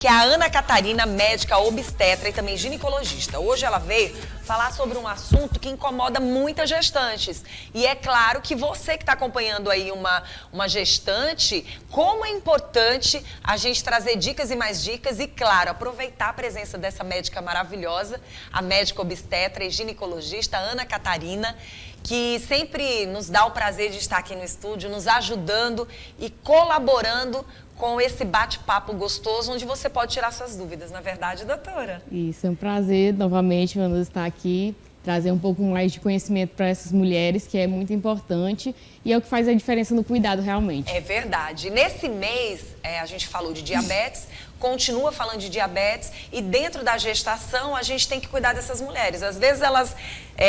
Que é a Ana Catarina, médica obstetra e também ginecologista. Hoje ela veio falar sobre um assunto que incomoda muitas gestantes. E é claro que você que está acompanhando aí uma gestante, como é importante a gente trazer dicas e mais dicas e, claro, aproveitar a presença dessa médica maravilhosa, a médica obstetra e ginecologista Ana Catarina, que sempre nos dá o prazer de estar aqui no estúdio, nos ajudando e colaborando com esse bate-papo gostoso, onde você pode tirar suas dúvidas, não é verdade, doutora? Isso, é um prazer novamente, Ana, estar aqui, trazer um pouco mais de conhecimento para essas mulheres, que é muito importante e é o que faz a diferença no cuidado realmente. É verdade. Nesse mês, a gente falou de diabetes, continua falando de diabetes e dentro da gestação a gente tem que cuidar dessas mulheres. Às vezes elas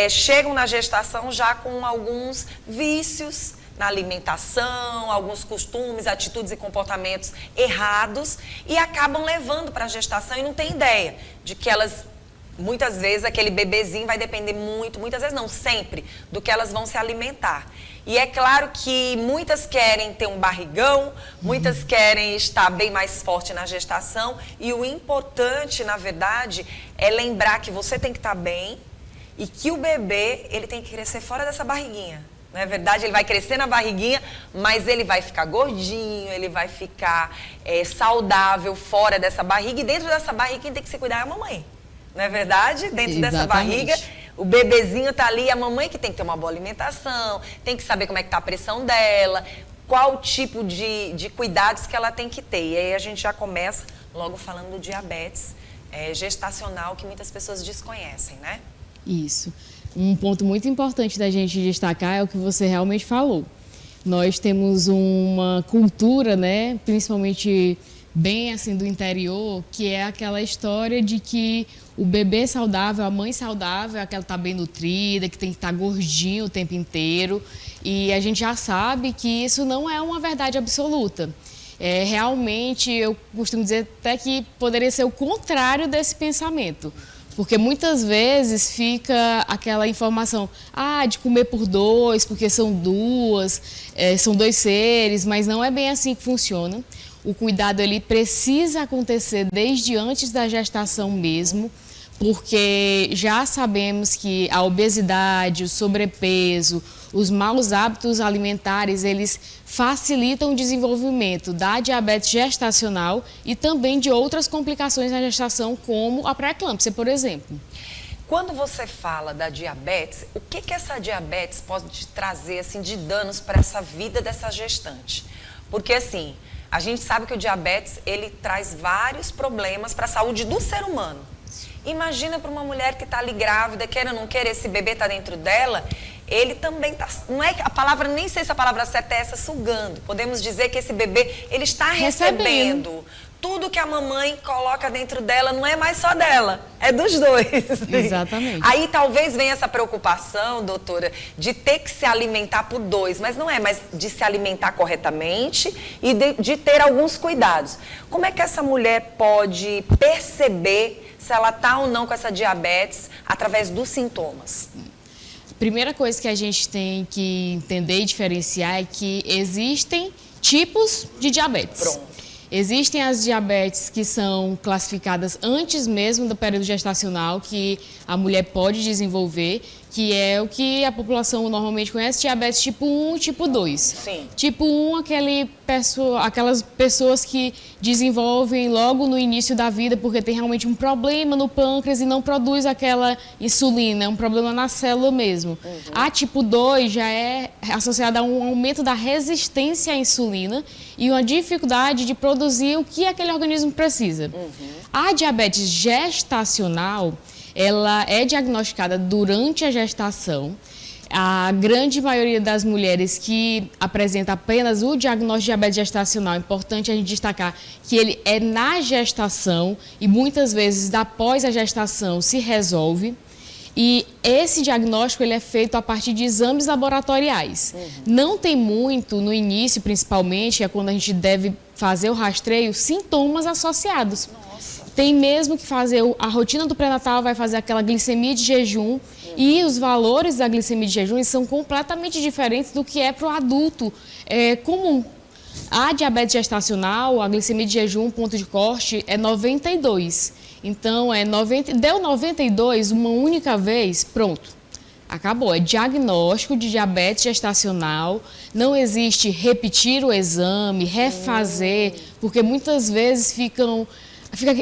chegam na gestação já com alguns vícios na alimentação, alguns costumes, atitudes e comportamentos errados e acabam levando para a gestação e não tem ideia de que elas, muitas vezes, aquele bebezinho vai depender muito, muitas vezes não, sempre, do que elas vão se alimentar. E é claro que muitas querem ter um barrigão, muitas querem estar bem mais forte na gestação e o importante, na verdade, é lembrar que você tem que estar bem e que o bebê, ele tem que crescer fora dessa barriguinha. Não é verdade? Ele vai crescer na barriguinha, mas ele vai ficar gordinho, ele vai ficar saudável fora dessa barriga. E dentro dessa barriga, quem tem que se cuidar é a mamãe. Não é verdade? Dentro dessa barriga, o bebezinho tá ali, a mamãe que tem que ter uma boa alimentação, tem que saber como é que tá a pressão dela, qual tipo de cuidados que ela tem que ter. E aí a gente já começa logo falando do diabetes gestacional, que muitas pessoas desconhecem, né? Isso. Um ponto muito importante da gente destacar é o que você realmente falou. Nós temos uma cultura, né, principalmente bem assim do interior, que é aquela história de que o bebê saudável, a mãe saudável, é aquela que está bem nutrida, que tem que estar gordinho o tempo inteiro. E a gente já sabe que isso não é uma verdade absoluta. Realmente, eu costumo dizer até que poderia ser o contrário desse pensamento. Porque muitas vezes fica aquela informação, de comer por dois, porque são são dois seres, mas não é bem assim que funciona. O cuidado ele precisa acontecer desde antes da gestação mesmo, porque já sabemos que a obesidade, o sobrepeso, os maus hábitos alimentares, eles facilitam o desenvolvimento da diabetes gestacional e também de outras complicações na gestação, como a pré-eclâmpsia, por exemplo. Quando você fala da diabetes, o que essa diabetes pode trazer assim, de danos para essa vida dessa gestante? Porque assim, a gente sabe que o diabetes ele traz vários problemas para a saúde do ser humano. Imagina para uma mulher que está ali grávida, queira ou não queira, esse bebê está dentro dela, ele também está, não é a palavra, nem sei se a palavra certa é essa, sugando. Podemos dizer que esse bebê, ele está recebendo. Tudo que a mamãe coloca dentro dela não é mais só dela, é dos dois. Exatamente. Aí talvez venha essa preocupação, doutora, de ter que se alimentar por dois, mas não é mais de se alimentar corretamente e de ter alguns cuidados. Como é que essa mulher pode perceber se ela está ou não com essa diabetes através dos sintomas? Primeira coisa que a gente tem que entender e diferenciar é que existem tipos de diabetes. Pronto. Existem as diabetes que são classificadas antes mesmo do período gestacional, que a mulher pode desenvolver, que é o que a população normalmente conhece, diabetes tipo 1 e tipo 2. Sim. Tipo 1, aquelas pessoas que desenvolvem logo no início da vida porque tem realmente um problema no pâncreas e não produz aquela insulina, é um problema na célula mesmo. A tipo 2 já é associada a um aumento da resistência à insulina e uma dificuldade de produzir o que aquele organismo precisa. A diabetes gestacional, ela é diagnosticada durante a gestação. A grande maioria das mulheres que apresenta apenas o diagnóstico de diabetes gestacional, é importante a gente destacar que ele é na gestação e muitas vezes após a gestação se resolve. E esse diagnóstico ele é feito a partir de exames laboratoriais. Não tem muito, no início principalmente, é quando a gente deve fazer o rastreio, sintomas associados. Tem mesmo que fazer a rotina do pré-natal, vai fazer aquela glicemia de jejum e os valores da glicemia de jejum são completamente diferentes do que é para o adulto comum. A diabetes gestacional, a glicemia de jejum, ponto de corte, é 92. Então, deu 92 uma única vez, pronto. Acabou, é diagnóstico de diabetes gestacional, não existe repetir o exame, refazer, porque muitas vezes fica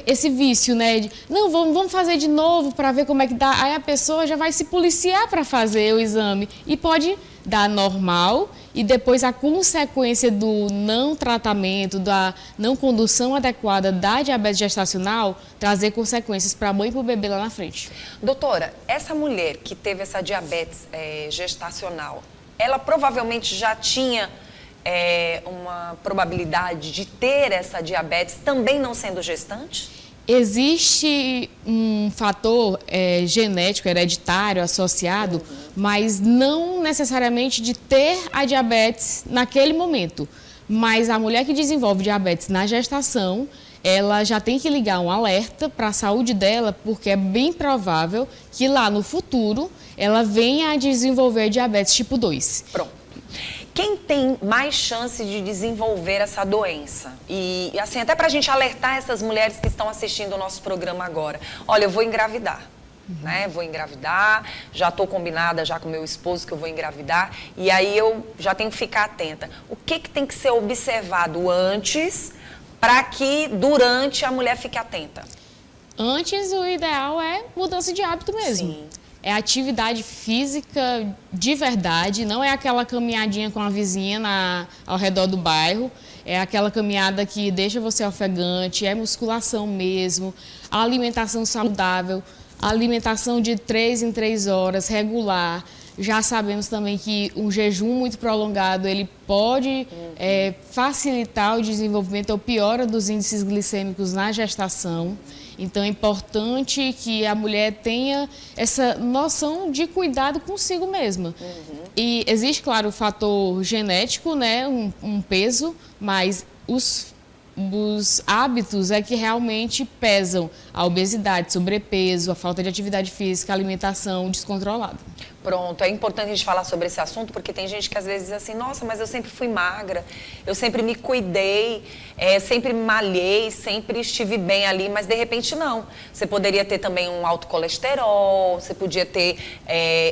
esse vício, né? Não, vamos fazer de novo para ver como é que dá. Aí a pessoa já vai se policiar para fazer o exame e pode dar normal e depois a consequência do não tratamento, da não condução adequada da diabetes gestacional trazer consequências para a mãe e para o bebê lá na frente. Doutora, essa mulher que teve essa diabetes gestacional, ela provavelmente já tinha uma probabilidade de ter essa diabetes também não sendo gestante? Existe um fator genético, hereditário, associado, mas não necessariamente de ter a diabetes naquele momento. Mas a mulher que desenvolve diabetes na gestação, ela já tem que ligar um alerta para a saúde dela, porque é bem provável que lá no futuro ela venha a desenvolver diabetes tipo 2. Pronto. Quem tem mais chance de desenvolver essa doença? E assim, até para a gente alertar essas mulheres que estão assistindo o nosso programa agora. Olha, eu vou engravidar, né? Vou engravidar, já estou combinada já com meu esposo que eu vou engravidar. E aí eu já tenho que ficar atenta. O que tem que ser observado antes para que durante a mulher fique atenta? Antes, o ideal é mudança de hábito mesmo. Sim. É atividade física de verdade, não é aquela caminhadinha com a vizinha ao redor do bairro, é aquela caminhada que deixa você ofegante, é musculação mesmo, alimentação saudável, alimentação de 3 em 3 horas, regular. Já sabemos também que um jejum muito prolongado, ele pode facilitar o desenvolvimento ou piora dos índices glicêmicos na gestação. Então, é importante que a mulher tenha essa noção de cuidado consigo mesma. E existe, claro, o fator genético, né, um peso, mas os hábitos é que realmente pesam a obesidade, sobrepeso, a falta de atividade física, a alimentação descontrolada. Pronto, é importante a gente falar sobre esse assunto, porque tem gente que às vezes diz assim, nossa, mas eu sempre fui magra, eu sempre me cuidei, sempre malhei, sempre estive bem ali, mas de repente não. Você poderia ter também um alto colesterol, você podia ter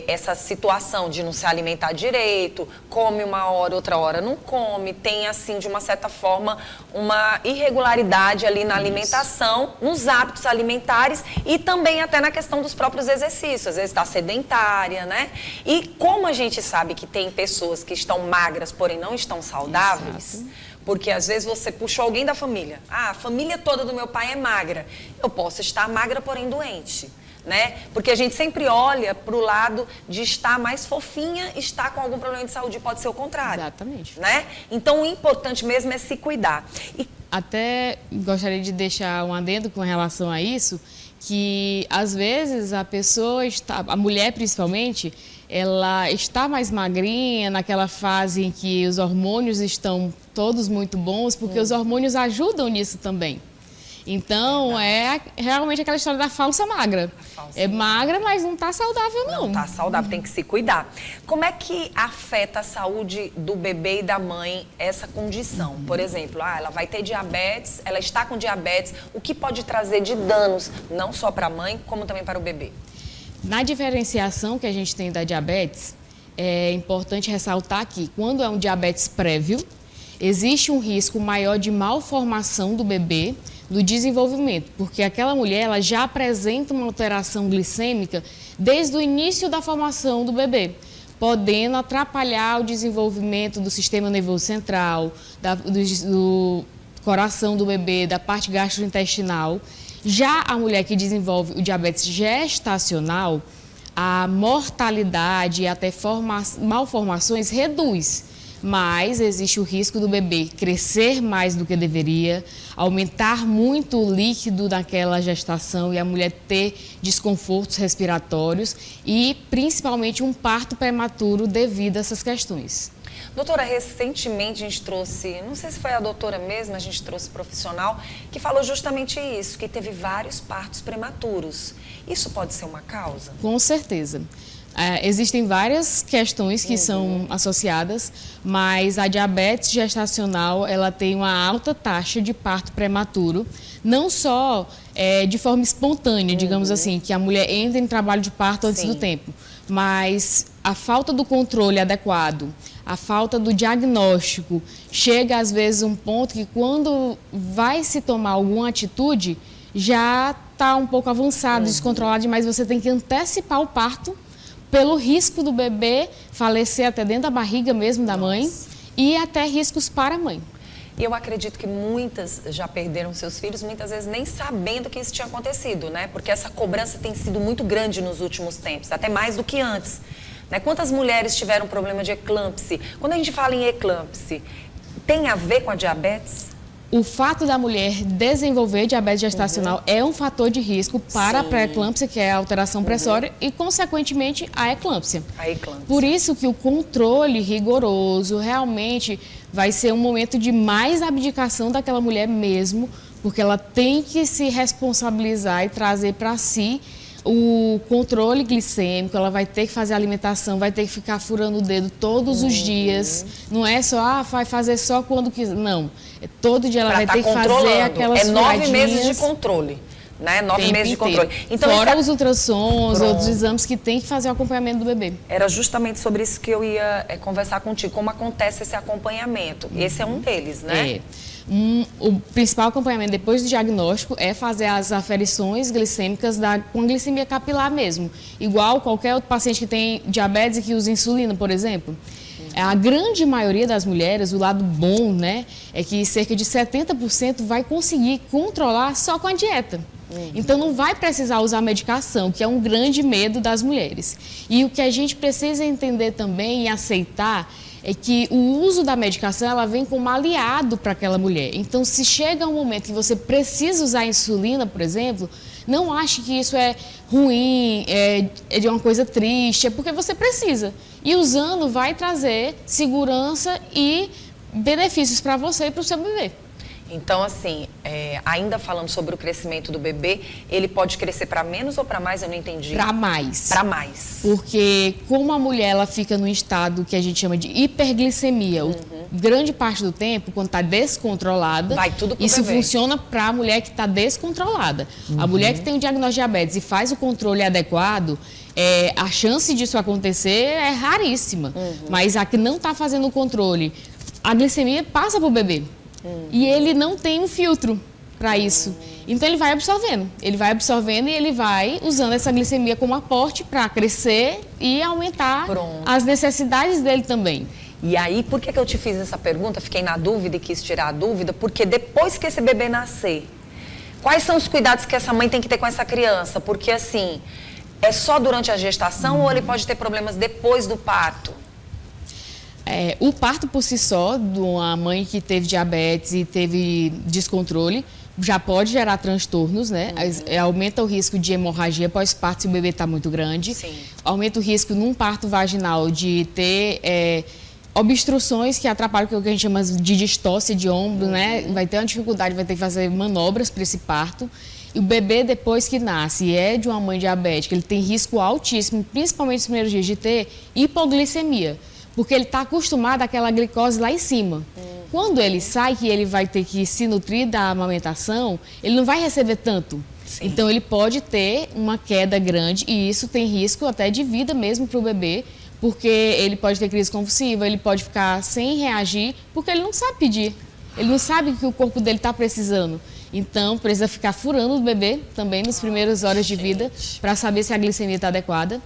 essa situação de não se alimentar direito, come uma hora, outra hora não come, tem assim, de uma certa forma, uma irregularidade ali na alimentação, nos hábitos alimentares e também até na questão dos próprios exercícios, às vezes está sedentária, né? E como a gente sabe que tem pessoas que estão magras, porém não estão saudáveis, exato, porque às vezes você puxou alguém da família. Ah, a família toda do meu pai é magra. Eu posso estar magra, porém doente, né? Porque a gente sempre olha para o lado de estar mais fofinha, estar com algum problema de saúde, pode ser o contrário. Exatamente. Né? Então o importante mesmo é se cuidar. E até gostaria de deixar um adendo com relação a isso, que às vezes a mulher principalmente, ela está mais magrinha naquela fase em que os hormônios estão todos muito bons, porque os hormônios ajudam nisso também. Então, é realmente aquela história da falsa magra. Magra, mas não está saudável, não. Não está saudável, tem que se cuidar. Como é que afeta a saúde do bebê e da mãe essa condição? Por exemplo, ela vai ter diabetes, ela está com diabetes, o que pode trazer de danos, não só para a mãe, como também para o bebê? Na diferenciação que a gente tem da diabetes, é importante ressaltar que quando é um diabetes prévio, existe um risco maior de malformação do bebê, do desenvolvimento, porque aquela mulher ela já apresenta uma alteração glicêmica desde o início da formação do bebê, podendo atrapalhar o desenvolvimento do sistema nervoso central, do coração do bebê, da parte gastrointestinal. Já a mulher que desenvolve o diabetes gestacional, a mortalidade e até malformações reduz. Mas existe o risco do bebê crescer mais do que deveria, aumentar muito o líquido daquela gestação e a mulher ter desconfortos respiratórios e principalmente um parto prematuro devido a essas questões. Doutora, recentemente a gente trouxe, não sei se foi a doutora mesmo, a gente trouxe profissional, que falou justamente isso, que teve vários partos prematuros. Isso pode ser uma causa? Com certeza. Existem várias questões que são associadas, mas a diabetes gestacional ela tem uma alta taxa de parto prematuro, não só de forma espontânea, digamos assim, que a mulher entra em trabalho de parto antes do tempo, mas a falta do controle adequado, a falta do diagnóstico, chega às vezes a um ponto que quando vai se tomar alguma atitude, já está um pouco avançado, descontrolado demais, você tem que antecipar o parto, pelo risco do bebê falecer até dentro da barriga mesmo da mãe e até riscos para a mãe. E eu acredito que muitas já perderam seus filhos, muitas vezes nem sabendo que isso tinha acontecido, né? Porque essa cobrança tem sido muito grande nos últimos tempos, até mais do que antes. Né? Quantas mulheres tiveram problema de eclâmpsia? Quando a gente fala em eclâmpsia, tem a ver com a diabetes? O fato da mulher desenvolver diabetes gestacional é um fator de risco para a pré-eclâmpsia, que é a alteração pressória, e, consequentemente, a eclâmpsia. Por isso que o controle rigoroso realmente vai ser um momento de mais abdicação daquela mulher mesmo, porque ela tem que se responsabilizar e trazer para si o controle glicêmico, ela vai ter que fazer alimentação, vai ter que ficar furando o dedo todos os dias. Não é só, vai fazer só quando quiser. Não. Todo dia ela vai ter que fazer aquelas furadinhas. 9 meses de controle. Né? 9 meses de controle. Então, fora os ultrassons, outros exames que tem que fazer o acompanhamento do bebê. Era justamente sobre isso que eu ia conversar contigo. Como acontece esse acompanhamento? Esse é um deles, né? O principal acompanhamento depois do diagnóstico é fazer as aferições glicêmicas com glicemia capilar mesmo. Igual qualquer outro paciente que tem diabetes e que usa insulina, por exemplo. A grande maioria das mulheres, o lado bom, né, é que cerca de 70% vai conseguir controlar só com a dieta. Então, não vai precisar usar medicação, que é um grande medo das mulheres. E o que a gente precisa entender também e aceitar é que o uso da medicação, ela vem como aliado para aquela mulher. Então, se chega um momento que você precisa usar insulina, por exemplo, não ache que isso é ruim, é de uma coisa triste, é porque você precisa. E usando vai trazer segurança e benefícios para você e para o seu bebê. Então, assim, ainda falando sobre o crescimento do bebê, ele pode crescer para menos ou para mais? Eu não entendi. Para mais. Para mais. Porque como a mulher ela fica num estado que a gente chama de hiperglicemia, grande parte do tempo, quando está descontrolada, vai tudo pro isso bebê. Funciona para a mulher que está descontrolada. A mulher que tem o diagnóstico de diabetes e faz o controle adequado, a chance disso acontecer é raríssima. Mas a que não está fazendo o controle, a glicemia passa para o bebê. E ele não tem um filtro para isso. Então, ele vai absorvendo. Ele vai absorvendo e ele vai usando essa glicemia como aporte para crescer e aumentar as necessidades dele também. E aí, por que eu te fiz essa pergunta? Fiquei na dúvida e quis tirar a dúvida, porque depois que esse bebê nascer, quais são os cuidados que essa mãe tem que ter com essa criança? Porque, assim, é só durante a gestação ou ele pode ter problemas depois do parto? O parto por si só, de uma mãe que teve diabetes e teve descontrole, já pode gerar transtornos, né? Aumenta o risco de hemorragia pós-parto se o bebê está muito grande. Sim. Aumenta o risco num parto vaginal de ter obstruções que atrapalham o que a gente chama de distócia de ombro, né? Vai ter uma dificuldade, vai ter que fazer manobras para esse parto. E o bebê, depois que nasce e é de uma mãe diabética, ele tem risco altíssimo, principalmente nos primeiros dias, de ter hipoglicemia. Porque ele está acostumado àquela glicose lá em cima. Quando ele sai, que ele vai ter que se nutrir da amamentação, ele não vai receber tanto. Sim. Então, ele pode ter uma queda grande e isso tem risco até de vida mesmo para o bebê, porque ele pode ter crise convulsiva, ele pode ficar sem reagir, porque ele não sabe pedir. Ele não sabe o que o corpo dele está precisando. Então, precisa ficar furando o bebê também nas primeiras horas de vida para saber se a glicemia está adequada.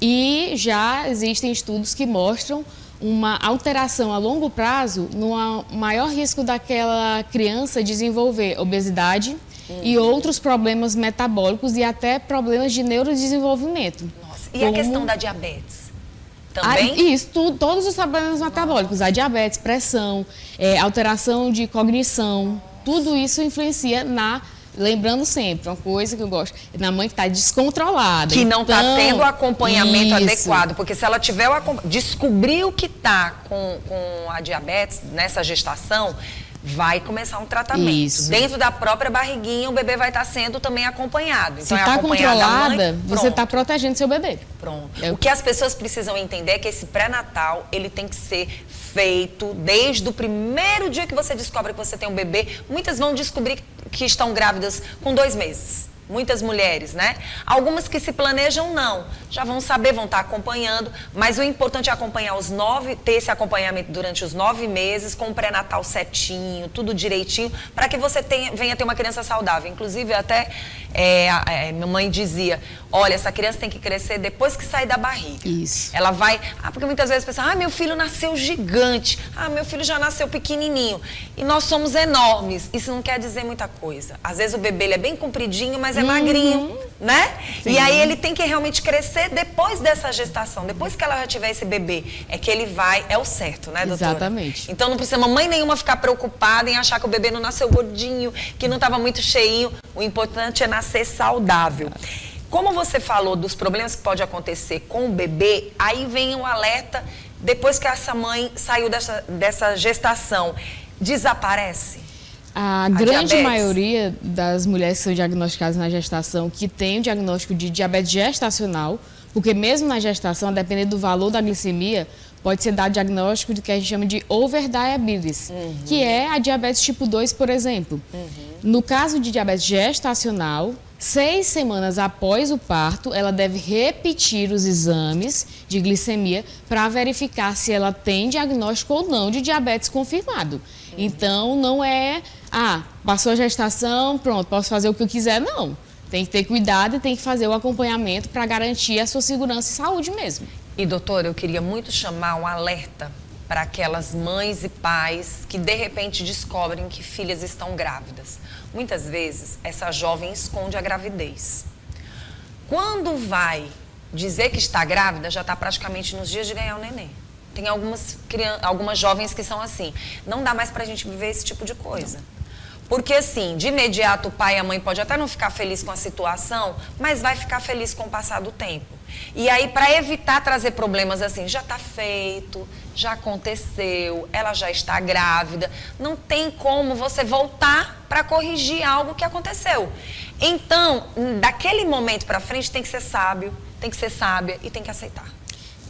E já existem estudos que mostram uma alteração a longo prazo no maior risco daquela criança desenvolver obesidade e outros problemas metabólicos e até problemas de neurodesenvolvimento. Nossa. E a questão da diabetes? Também? Isso, todos os problemas metabólicos, a diabetes, pressão, alteração de cognição, tudo isso influencia lembrando sempre, uma coisa que eu gosto, na mãe que está descontrolada. Que não está tendo o acompanhamento adequado. Porque se ela tiver descobrir o que está com a diabetes nessa gestação, vai começar um tratamento. Isso. Dentro da própria barriguinha, o bebê vai estar sendo também acompanhado. Se está controlada, você está protegendo seu bebê. Pronto. O que as pessoas precisam entender é que esse pré-natal, ele tem que ser feito desde o primeiro dia que você descobre que você tem um bebê. Muitas vão descobrir que estão grávidas com 2 meses. Muitas mulheres, né? Algumas que se planejam, não. Já vão saber, vão estar acompanhando. Mas o importante é acompanhar ter esse acompanhamento durante os 9 meses, com o pré-natal certinho, tudo direitinho, para que você venha ter uma criança saudável. Inclusive, até minha mãe dizia, olha, essa criança tem que crescer depois que sair da barriga. Isso. Ela vai... porque muitas vezes pensa, meu filho nasceu gigante. Meu filho já nasceu pequenininho. E nós somos enormes. Isso não quer dizer muita coisa. Às vezes o bebê ele é bem compridinho, mas é magrinho, né? Sim. E aí ele tem que realmente crescer depois dessa gestação. Depois que ela já tiver esse bebê, é que ele é o certo, né, doutora? Exatamente. Então não precisa mamãe nenhuma ficar preocupada em achar que o bebê não nasceu gordinho, que não estava muito cheinho. O importante é nascer saudável. Como você falou dos problemas que pode acontecer com o bebê, aí vem um alerta, depois que essa mãe saiu dessa gestação, desaparece? A grande maioria das mulheres que são diagnosticadas na gestação, que tem o diagnóstico de diabetes gestacional, porque mesmo na gestação, a depender do valor da glicemia, pode ser dado diagnóstico do que a gente chama de overdiabetes, que é a diabetes tipo 2, por exemplo. No caso de diabetes gestacional, 6 semanas após o parto, ela deve repetir os exames de glicemia para verificar se ela tem diagnóstico ou não de diabetes confirmado. Então, não é, passou a gestação, pronto, posso fazer o que eu quiser, não. Tem que ter cuidado e tem que fazer o acompanhamento para garantir a sua segurança e saúde mesmo. E, doutora, eu queria muito chamar um alerta para aquelas mães e pais que, de repente, descobrem que filhas estão grávidas. Muitas vezes, essa jovem esconde a gravidez. Quando vai dizer que está grávida, já está praticamente nos dias de ganhar o neném. Tem algumas jovens que são assim. Não dá mais pra gente viver esse tipo de coisa. Porque, assim, de imediato o pai e a mãe pode até não ficar feliz com a situação, mas vai ficar feliz com o passar do tempo. E aí, para evitar trazer problemas assim, já está feito, já aconteceu, ela já está grávida, não tem como você voltar para corrigir algo que aconteceu. Então, daquele momento para frente, tem que ser sábio, tem que ser sábia e tem que aceitar.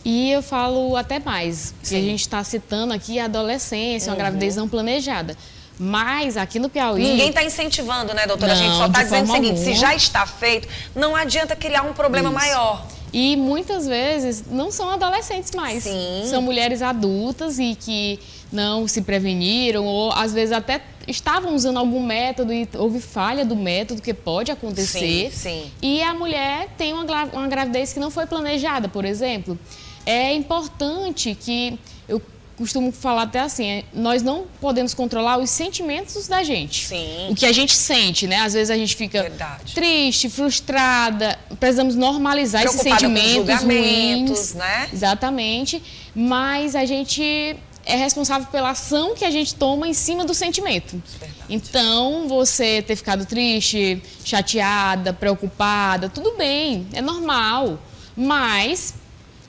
E eu falo até mais, que a gente está citando aqui a adolescência, uma gravidez não planejada. Mas aqui no Piauí... Ninguém está incentivando, né, doutora? A gente só está dizendo o seguinte, se já está feito, não adianta criar um problema maior. E muitas vezes não são adolescentes mais. Sim. São mulheres adultas e que não se preveniram ou às vezes até estavam usando algum método e houve falha do método, que pode acontecer. Sim. E a mulher tem uma gravidez que não foi planejada, por exemplo. É importante que, eu costumo falar até assim, nós não podemos controlar os sentimentos da gente. Sim. O que a gente sente, né? Às vezes a gente fica triste, frustrada, precisamos normalizar esses sentimentos ruins, né? Exatamente. Mas a gente é responsável pela ação que a gente toma em cima do sentimento. Então, você ter ficado triste, chateada, preocupada, tudo bem, é normal. Mas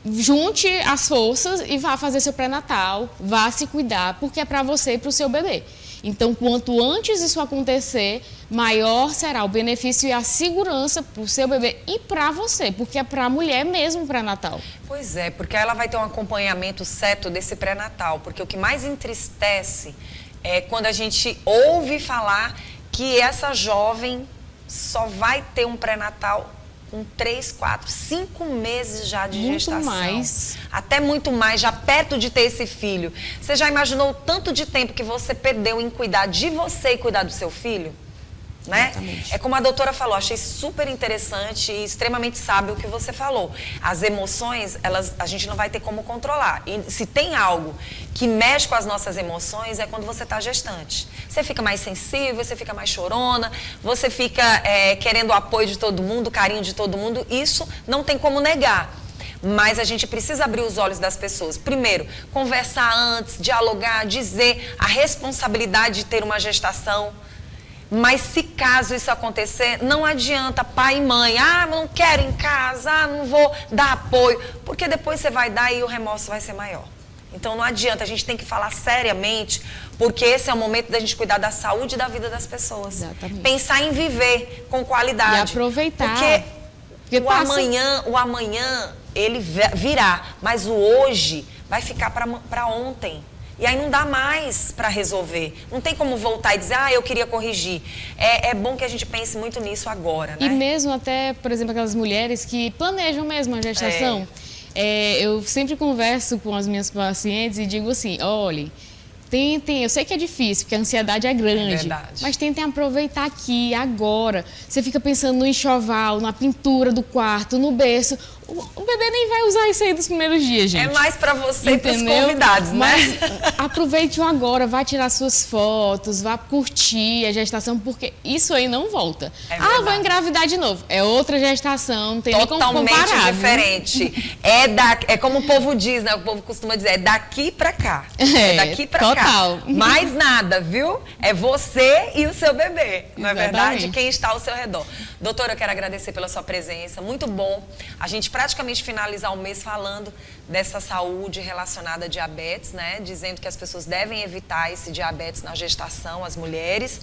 junte as forças e vá fazer seu pré-natal, vá se cuidar, porque é para você e para o seu bebê. Então, quanto antes isso acontecer, maior será o benefício e a segurança para o seu bebê e para você, porque é para a mulher mesmo o pré-natal. Pois é, porque ela vai ter um acompanhamento certo desse pré-natal, porque o que mais entristece é quando a gente ouve falar que essa jovem só vai ter um pré-natal com 3, 4, 5 meses já de gestação. Muito mais. Até muito mais, já perto de ter esse filho. Você já imaginou o tanto de tempo que você perdeu em cuidar de você e cuidar do seu filho? Né? É como a doutora falou, achei super interessante e extremamente sábio o que você falou. As emoções, a gente não vai ter como controlar. E se tem algo que mexe com as nossas emoções, é quando você está gestante. Você fica mais sensível, você fica mais chorona, você fica querendo o apoio de todo mundo, o carinho de todo mundo. Isso não tem como negar. Mas a gente precisa abrir os olhos das pessoas. Primeiro, conversar antes, dialogar, dizer a responsabilidade de ter uma gestação. Mas se caso isso acontecer, não adianta pai e mãe, não quero em casa, não vou dar apoio, porque depois você vai dar e o remorso vai ser maior. Então não adianta, a gente tem que falar seriamente, porque esse é o momento da gente cuidar da saúde e da vida das pessoas. Exatamente. Pensar em viver com qualidade. E aproveitar. Porque o amanhã, ele virá, mas o hoje vai ficar para ontem. E aí não dá mais para resolver. Não tem como voltar e dizer, eu queria corrigir. É bom que a gente pense muito nisso agora, né? E mesmo até, por exemplo, aquelas mulheres que planejam mesmo a gestação. Eu sempre converso com as minhas pacientes e digo assim, olhe, tentem, eu sei que é difícil, porque a ansiedade é grande, mas tentem aproveitar aqui, agora. Você fica pensando no enxoval, na pintura do quarto, no berço. O bebê nem vai usar isso aí dos primeiros dias, gente. É mais para você e para os convidados, né? Mas aproveite o agora, vá tirar suas fotos, vá curtir a gestação, porque isso aí não volta. Vou engravidar de novo. É outra gestação, não tem nem como comparar. Totalmente diferente. É como o povo diz, né? O povo costuma dizer, é daqui para cá. É daqui para cá. Mais nada, viu? É você e o seu bebê, não é verdade? Quem está ao seu redor. Doutora, eu quero agradecer pela sua presença. Muito bom a gente praticamente finalizar o mês falando dessa saúde relacionada a diabetes, né? Dizendo que as pessoas devem evitar esse diabetes na gestação, as mulheres.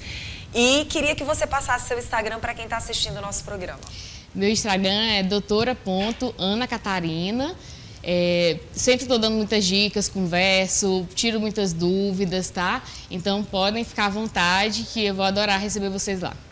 E queria que você passasse seu Instagram para quem está assistindo o nosso programa. Meu Instagram é doutora.anacatarina. Sempre estou dando muitas dicas, converso, tiro muitas dúvidas, tá? Então podem ficar à vontade que eu vou adorar receber vocês lá.